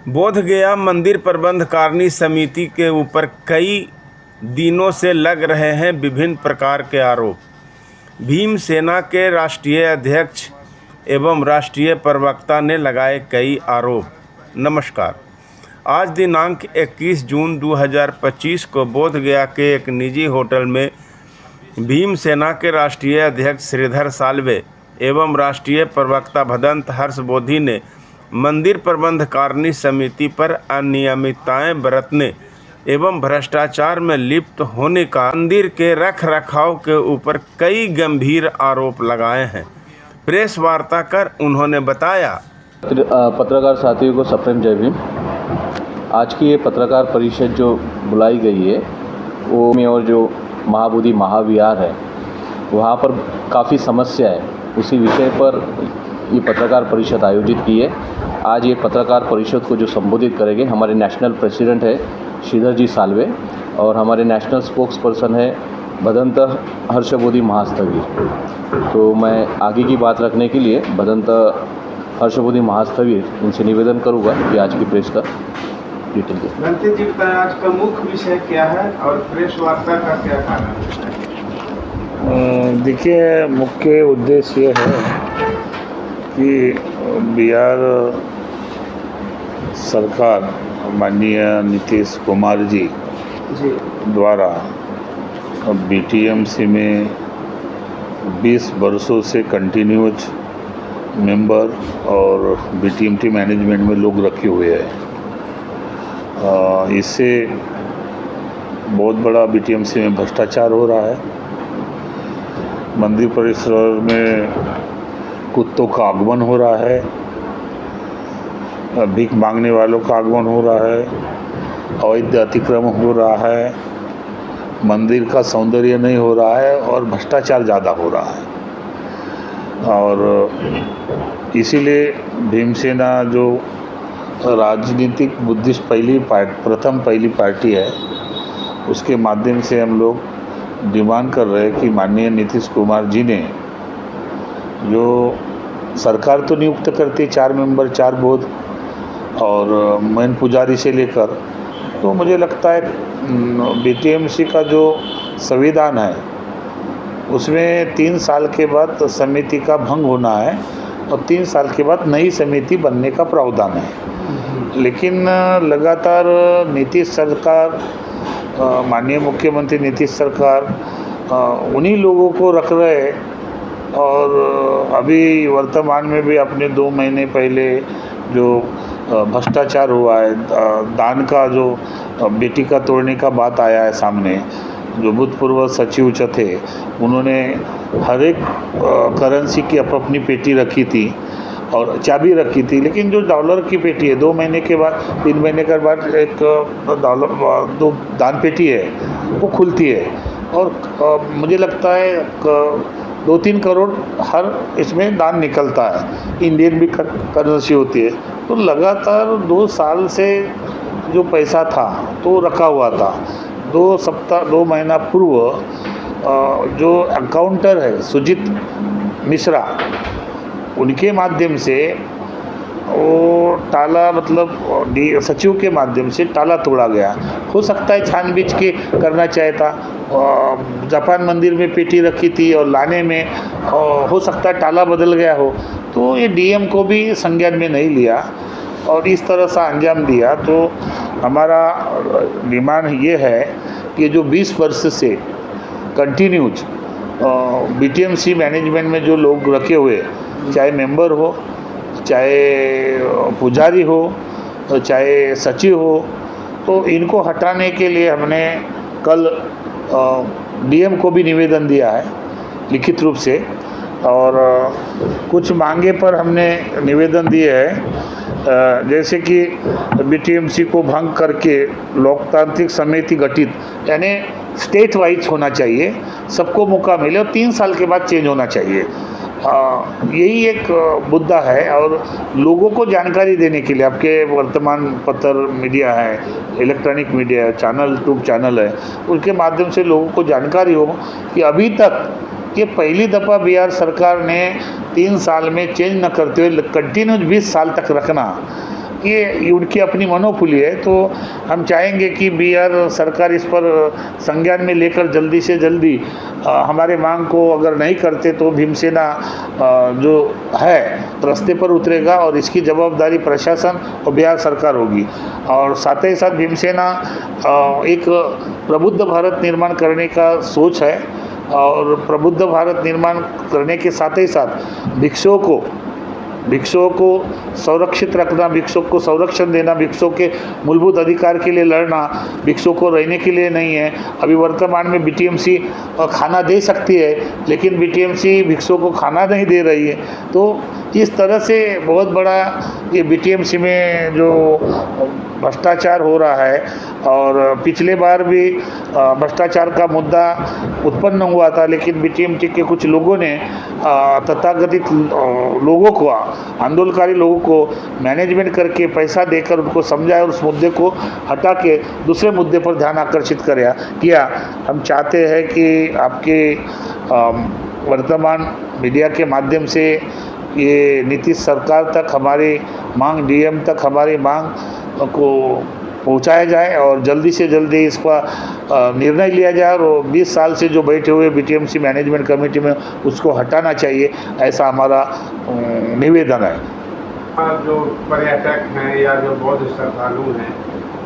बोध गया मंदिर प्रबंध कारिणी समिति के ऊपर कई दिनों से लग रहे हैं विभिन्न प्रकार के आरोप। भीमसेना के राष्ट्रीय अध्यक्ष एवं राष्ट्रीय प्रवक्ता ने लगाए कई आरोप। नमस्कार। आज दिनांक 21 जून 2025 को बोध गया के एक निजी होटल में भीमसेना के राष्ट्रीय अध्यक्ष श्रीधर साल्वे एवं राष्ट्रीय प्रवक्ता भदंत हर्षबोधी ने मंदिर प्रबंध कारिणी समिति पर अनियमितताएं बरतने एवं भ्रष्टाचार में लिप्त होने का मंदिर के रख रखाव के ऊपर कई गंभीर आरोप लगाए हैं। प्रेस वार्ता कर उन्होंने बताया। पत्रकार साथियों को सप्रेम जय भीम। आज की ये पत्रकार परिषद जो बुलाई गई है वो में और जो महाबोधि महाविहार है वहाँ पर काफ़ी समस्या है, उसी विषय पर ये पत्रकार परिषद आयोजित की है। आज ये पत्रकार परिषद को जो संबोधित करेंगे हमारे नेशनल प्रेसिडेंट है श्रीधर जी साल्वे और हमारे नेशनल स्पोक्स पर्सन है भदंत हर्षबोधी महास्थवीर। तो मैं आगे की बात रखने के लिए भदंत हर्षबोधी महास्थवीर इनसे निवेदन करूँगा कि आज की प्रेस का डिटेल दें। भंते जी, आज का मुख्य विषय क्या है और प्रेस वार्ता का क्या कारण है? देखिए, मुख्य उद्देश्य ये है कि बिहार सरकार माननीय नीतीश कुमार जी द्वारा बीटीएमसी में 20 वर्षों से कंटिन्यूज मेंबर और बीटीएमटी मैनेजमेंट में लोग रखे हुए हैं। इससे बहुत बड़ा बीटीएमसी में भ्रष्टाचार हो रहा है। मंदिर परिसर में कुत्तों का आगमन हो रहा है, भीख मांगने वालों का आगमन हो रहा है, अवैध अतिक्रमण हो रहा है, मंदिर का सौंदर्य नहीं हो रहा है और भ्रष्टाचार ज़्यादा हो रहा है। और इसीलिए भीमसेना जो राजनीतिक बुद्धिस्ट प्रथम पहली पार्टी है उसके माध्यम से हम लोग डिमांड कर रहे हैं कि माननीय नीतीश कुमार जी ने जो सरकार तो नियुक्त करती 4 मेंबर 4 बोर्ड और मेन पुजारी से लेकर, तो मुझे लगता है बीटीएमसी का जो संविधान है उसमें 3 साल के बाद समिति का भंग होना है और 3 साल के बाद नई समिति बनने का प्रावधान है। लेकिन लगातार नीतीश सरकार, माननीय मुख्यमंत्री नीतीश सरकार उन्हीं लोगों को रख रहे और अभी वर्तमान में भी अपने 2 महीने पहले जो भ्रष्टाचार हुआ है, दान का जो बेटी का तोड़ने का बात आया है सामने, जो भूतपूर्व सचिव थे उन्होंने हर एक करेंसी की अपनी पेटी रखी थी और चाबी रखी थी, लेकिन जो डॉलर की पेटी है 2 महीने के बाद 3 महीने के बाद एक डॉलर 2 दान पेटी है वो खुलती है और मुझे लगता है 2-3 करोड़ हर इसमें दान निकलता है, इंडियन भी करेंसी होती है। तो लगातार 2 साल से जो पैसा था तो रखा हुआ था। 2 महीना पूर्व जो अकाउंटर है सुजीत मिश्रा, उनके माध्यम से वो ताला सचिव के माध्यम से ताला तोड़ा गया। हो सकता है छानबीन के करना चाहता, जापान मंदिर में पेटी रखी थी और लाने में हो सकता है ताला बदल गया हो, तो ये डीएम को भी संज्ञान में नहीं लिया और इस तरह से अंजाम दिया। तो हमारा डिमांड ये है कि जो 20 वर्ष से कंटिन्यूज बीटीएमसी मैनेजमेंट में जो लोग रखे हुए, चाहे मेंबर हो, चाहे पुजारी हो, चाहे सचिव हो, तो इनको हटाने के लिए हमने कल डीएम को भी निवेदन दिया है लिखित रूप से और कुछ मांगे पर हमने निवेदन दिए हैं, जैसे कि बीटीएमसी को भंग करके लोकतांत्रिक समिति गठित, यानी स्टेट वाइज होना चाहिए, सबको मौका मिले और 3 साल के बाद चेंज होना चाहिए। यही एक मुद्दा है और लोगों को जानकारी देने के लिए आपके वर्तमान पत्र मीडिया है, इलेक्ट्रॉनिक मीडिया है, यूट्यूब चैनल है, उनके माध्यम से लोगों को जानकारी हो कि अभी तक ये पहली दफ़ा बिहार सरकार ने 3 साल में चेंज न करते हुए कंटिन्यूज 20 साल तक रखना ये उनकी अपनी मनोफुली है। तो हम चाहेंगे कि बिहार सरकार इस पर संज्ञान में लेकर जल्दी से जल्दी हमारे मांग को अगर नहीं करते तो भीमसेना जो है रास्ते पर उतरेगा और इसकी जवाबदारी प्रशासन और बिहार सरकार होगी। और साथ ही साथ भीमसेना एक प्रबुद्ध भारत निर्माण करने का सोच है और प्रबुद्ध भारत निर्माण करने के साथ ही साथ भिक्षुओं को संरक्षित रखना, भिक्षुओं को संरक्षण देना, भिक्षुओं के मूलभूत अधिकार के लिए लड़ना, भिक्षुओं को रहने के लिए नहीं है। अभी वर्तमान में बीटीएमसी खाना दे सकती है लेकिन बीटीएमसी भिक्षुओं को खाना नहीं दे रही है। तो इस तरह से बहुत बड़ा ये बीटीएमसी में जो भ्रष्टाचार हो रहा है और पिछले बार भी भ्रष्टाचार का मुद्दा उत्पन्न हुआ था लेकिन बीटीएमसी के कुछ लोगों ने तथाकथित लोगों को, आंदोलनकारी लोगों को मैनेजमेंट करके पैसा देकर उनको समझाया और उस मुद्दे को हटा के दूसरे मुद्दे पर ध्यान आकर्षित किया। हम चाहते हैं कि आपके वर्तमान मीडिया के माध्यम से ये नीतीश सरकार तक हमारी मांग, डीएम तक हमारी मांग को पहुंचाया जाए और जल्दी से जल्दी इसका निर्णय लिया जाए और 20 साल से जो बैठे हुए बीटीएमसी मैनेजमेंट कमेटी में उसको हटाना चाहिए, ऐसा हमारा निवेदन है। जो पर्यटक हैं या जो बौद्ध श्रद्धालु हैं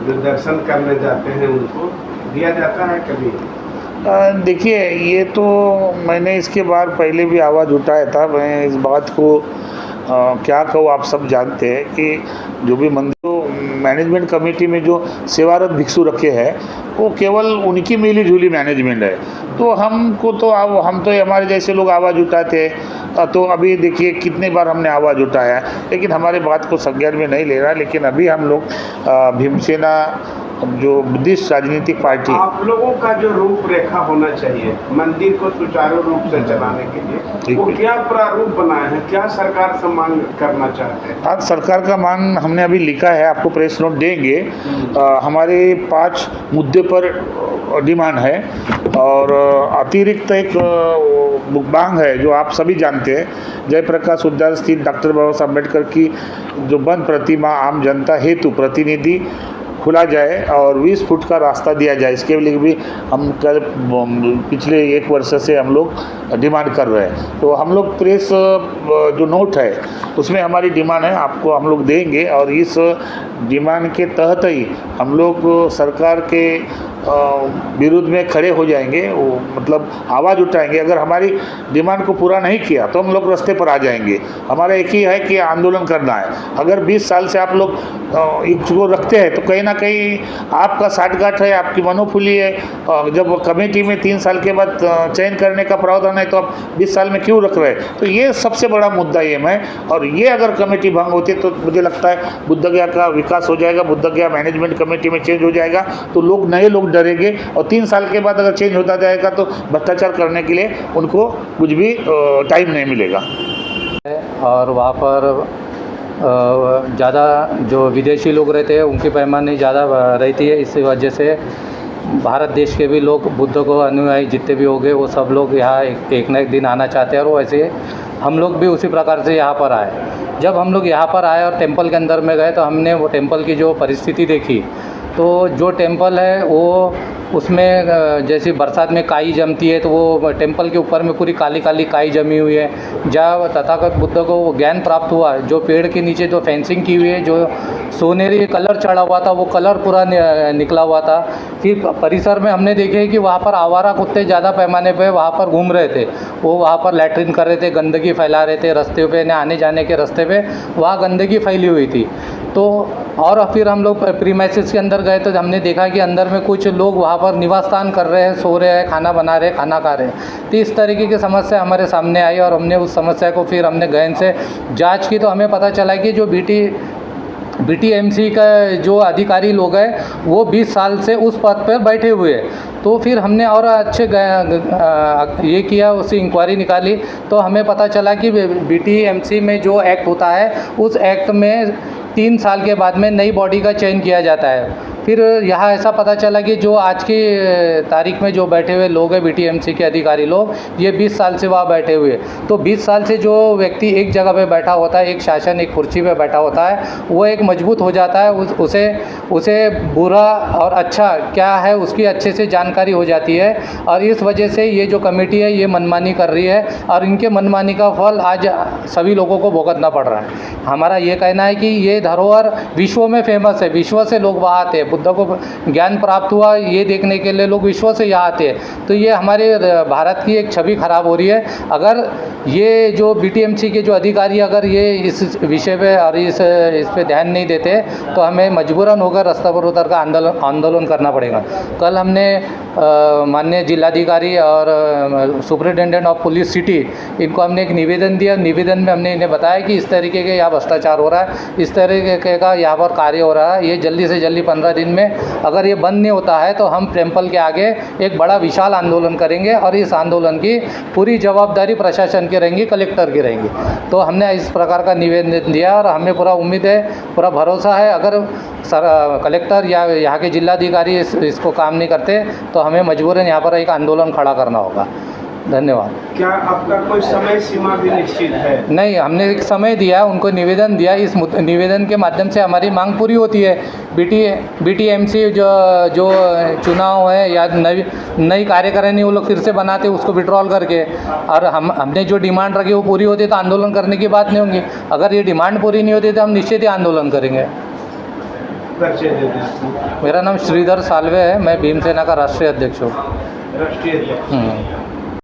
जो दर्शन करने जाते हैं उनको दिया जाता है कभी? देखिए, ये तो मैंने इसके बार पहले भी आवाज़ उठाया था। मैं इस बात को क्या कहूँ, आप सब जानते हैं कि जो भी मंदिरों मैनेजमेंट कमेटी में जो सेवारत भिक्षु रखे हैं वो केवल उनकी मिली जुली मैनेजमेंट है। तो हमको तो हम तो हमारे जैसे लोग आवाज़ उठाते हैं। तो अभी देखिए कितने बार हमने आवाज़ उठाया है लेकिन हमारे बात को संज्ञान में नहीं ले रहा। लेकिन अभी हम लोग भीमसेना जो बुद्धिस्ट राजनीतिक पार्टी, आप लोगों का जो रूपरेखा होना चाहिए मंदिर को सुचारू रूप से चलाने के लिए, वो क्या प्रारूप बनाए हैं, क्या सरकार से मांग करना चाहते हैं? आज सरकार का मांग हमने अभी लिखा है, आपको प्रेस नोट देंगे। हमारे 5 मुद्दे पर डिमांड है और अतिरिक्त एक मांग है जो आप सभी जानते हैं, जयप्रकाश उद्यान स्थित डॉक्टर बाबा साहब अम्बेडकर की जो बंद प्रतिमा आम जनता हेतु प्रतिनिधि खुला जाए और 20 फुट का रास्ता दिया जाए। इसके लिए भी हम कल पिछले 1 वर्ष से हम लोग डिमांड कर रहे हैं। तो हम लोग प्रेस जो नोट है उसमें हमारी डिमांड है, आपको हम लोग देंगे और इस डिमांड के तहत ही हम लोग सरकार के विरुद्ध में खड़े हो जाएंगे, वो मतलब आवाज़ उठाएंगे। अगर हमारी डिमांड को पूरा नहीं किया तो हम लोग रास्ते पर आ जाएंगे। हमारा एक ही है कि आंदोलन करना है। अगर 20 साल से आप लोग इसको रखते हैं तो कहीं ना कहीं आपका साठगांठ है, आपकी मनोफुली है। जब कमेटी में 3 साल के बाद चयन करने का प्रावधान है तो आप 20 साल में क्यों रख रहे हैं? तो ये सबसे बड़ा मुद्दा ये है। और ये अगर कमेटी भंग होती है तो मुझे लगता है बुद्धगया का विकास हो जाएगा, बुद्धगया मैनेजमेंट कमेटी में चेंज हो जाएगा तो लोग, नए लोग डरेंगे और 3 साल के बाद अगर चेंज होता जाएगा तो भ्रष्टाचार करने के लिए उनको कुछ भी टाइम नहीं मिलेगा। और वहाँ पर ज़्यादा जो विदेशी लोग रहते हैं उनकी पैमाने ज़्यादा रहती है। इस वजह से भारत देश के भी लोग, बुद्ध को अनुयायी जितने भी हो गए वो सब लोग यहाँ एक न एक दिन आना चाहते हैं और वैसे हम लोग भी उसी प्रकार से यहाँ पर आए। जब हम लोग यहाँ पर आए और टेंपल के अंदर में गए तो हमने वो टेंपल की जो परिस्थिति देखी। तो जो टेंपल है वो, उसमें जैसे बरसात में काई जमती है तो वो टेंपल के ऊपर में पूरी काली काली काई जमी हुई है। जहाँ तथागत बुद्ध को वो ज्ञान प्राप्त हुआ, जो पेड़ के नीचे जो फेंसिंग की हुई है, जो सोनेरी कलर चढ़ा हुआ था वो कलर पूरा निकला हुआ था। फिर परिसर में हमने देखे कि वहाँ पर आवारा कुत्ते ज़्यादा पैमाने पे वहाँ पर घूम रहे थे। वो वहाँ पर लैट्रिन कर रहे थे, गंदगी फैला रहे थे रास्ते पे, आने जाने के रास्ते पे वहाँ गंदगी फैली हुई थी। तो और फिर हम लोग प्रीमाइसेस के अंदर गए तो हमने देखा कि अंदर में कुछ लोग वहाँ पर निवास स्थान कर रहे हैं, सो रहे हैं, खाना बना रहे हैं, खाना खा रहे हैं। तो इस तरीके की समस्या हमारे सामने आई और हमने उस समस्या को फिर हमने गहन से जांच की। तो हमें पता चला कि जो बीटीएमसी का जो अधिकारी लोग हैं वो 20 साल से उस पद पर बैठे हुए हैं। तो फिर हमने और अच्छे ये किया, उससे इंक्वायरी निकाली तो हमें पता चला कि बीटीएमसी में जो एक्ट होता है उस एक्ट में 3 साल के बाद में नई बॉडी का चयन किया जाता है। फिर यहाँ ऐसा पता चला कि जो आज की तारीख में जो बैठे हुए लोग हैं बीटीएमसी के अधिकारी लोग, ये 20 साल से वहाँ बैठे हुए। तो 20 साल से जो व्यक्ति एक जगह पे बैठा होता है, एक शासन एक कुर्सी पे बैठा होता है, वो एक मजबूत हो जाता है। उसे बुरा और अच्छा क्या है उसकी अच्छे से जानकारी हो जाती है। और इस वजह से ये जो कमेटी है ये मनमानी कर रही है और इनके मनमानी का फल आज सभी लोगों को भुगतना पड़ रहा है। हमारा ये कहना है कि ये धरोहर विश्व में फेमस है, विश्व से लोग वहाँ आते हैं। बुद्ध को ज्ञान प्राप्त हुआ ये देखने के लिए लोग विश्व से यहाँ आते हैं। तो ये हमारे भारत की एक छवि खराब हो रही है। अगर ये जो बीटीएमसी के जो अधिकारी अगर ये इस विषय पे और इस पे ध्यान नहीं देते तो हमें मजबूरन होकर रास्ता पर उतर कर आंदोलन करना पड़ेगा। कल हमने माननीय जिलाधिकारी और सुपरिटेंडेंट ऑफ पुलिस सिटी इनको हमने एक निवेदन दिया। निवेदन में हमने इन्हें बताया कि इस तरीके के यहाँ भ्रष्टाचार हो रहा है, इस तरीके का यहाँ पर कार्य हो रहा है, ये जल्दी से जल्दी 15 दिन में अगर ये बंद नहीं होता है तो हम टेम्पल के आगे एक बड़ा विशाल आंदोलन करेंगे और इस आंदोलन की पूरी जवाबदारी प्रशासन की रहेंगी, कलेक्टर की रहेंगी। तो हमने इस प्रकार का निवेदन दिया और हमें पूरा उम्मीद है, पूरा भरोसा है अगर कलेक्टर या यहाँ के जिलाधिकारी इसको काम नहीं करते तो हमें मजबूरन यहाँ पर एक आंदोलन खड़ा करना होगा। धन्यवाद। क्या आपका कोई समय सीमा भी निश्चित है? नहीं, हमने एक समय दिया, उनको निवेदन दिया। इस निवेदन के माध्यम से हमारी मांग पूरी होती है। बीटीएमसी जो चुनाव है या नई कार्यकारिणी वो लोग फिर से बनाते उसको विड्रॉल करके, और हमने जो डिमांड रखी वो पूरी होती तो आंदोलन करने की बात नहीं होगी। अगर ये डिमांड पूरी नहीं होती तो हम निश्चित ही आंदोलन करेंगे। परिचय मेरा नाम श्रीधर साल्वे है, मैं भीमसेना का राष्ट्रीय अध्यक्ष हूँ। राष्ट्रीय अध्यक्ष।